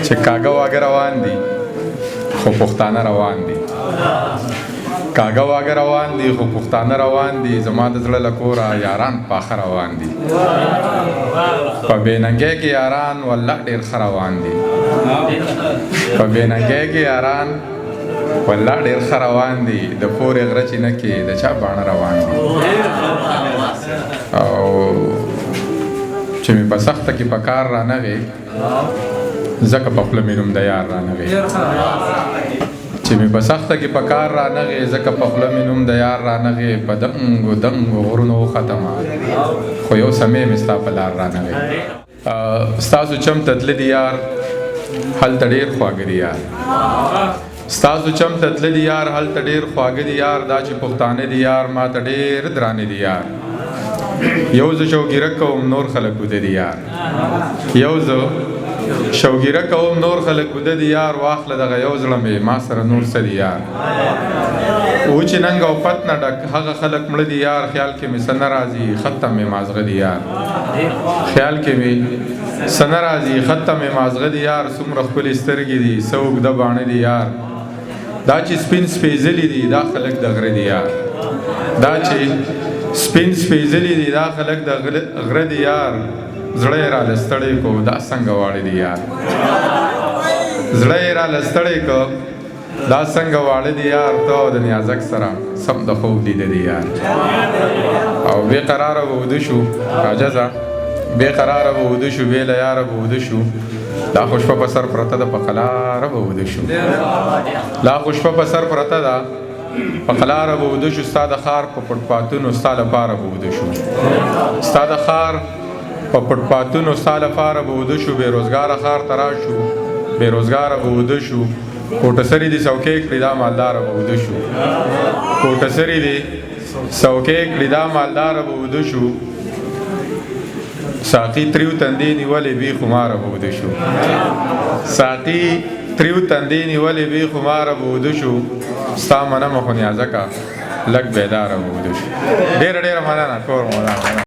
چې کاږه واږه روان دي خو پښتانه روان دي، کاږه واږه روان دي خو پښتانه روان دي، زما د زړه له کوره یاران پاخه روان دي، په بېننګۍ کې یاران والله ډېر ښه روان دي، په بېننګۍ کې یاران والله ډېر ښه روان دي، د پورې غره چینه کې د چا باڼه روان دي. او چې مې په سخته کې په کار رانغې ځکه په خوله مې نوم د یار رانغې، چې مې په سخته کې په کار رانغې ځکه په خوله مې نوم د یار رانغې، په دنګو دنګو غرونو وختمه خو یو سمې مې ستا په لار رانغې. ستاسو چم ته تللي یار هلته ډېر خواږه دي یار، ستاسو چم ته تللي یار هلته ډېر خواږه دي یار، دا چې پښتانه دي یار ما ته ډېر درانه دي یار، یو زه شوګیره کوم نور خلک وده دي یار، یو زه شوګیره کوم نور خلک وده دي یار، واخله دغه یو زړه مې ما سره نور څه دي یار، و چې ننګ او پت نه ډک هغه خلک مړه دي یار، خیال کې مې څه نه راځي خط ته مې مازغه دي یار، خیال کې مې څه نه راځي خط ته مې مازغه دي یار، څومره ښکلې سترګې دي څه اوږده باڼه دي یار، دا چې سپین سپېڅلي دي دا خلک د غره دي یار، دا چې سپین سپېڅلي دي دا خلک د غره دي یار، زړه یې راله ستړی کو دا څنګه واړه دي یار، زړه یې راله ستړی کو دا څنګه واړه دي یار، ته د نیازک سره سم د خوب لیده دي یار. او بې قراره به وده شو عاجزه، بې قراره به وده شو، بې له یاره به وده شو، لا خو شپه په سر پرته ده په قلاره به وده شو، لا خو شپه په سر پرته ده په قلاره به وده شو، ستا د ښار په پټ پاتونو ستا لپاره به وده شو، ستا د ښار په پټ پاتونو ستا لپاره به وده شو، بېروزګاره ښار ته راشو بېروزګاره به وده شو، کوټه سري دې څوکۍ کړي دا مالداره به وده شو، کوټه سري دې څوکۍ کړي دا مالداره به وده شو، ساقي تریو تندې نیولې بې خماره به وده شو، ساقي تریو تندې نیولې بې خماره به وده شو، ستا منمه خو نیازکه لږ بیداره به وده شو. ډېره ډېره مننه کور مولانا.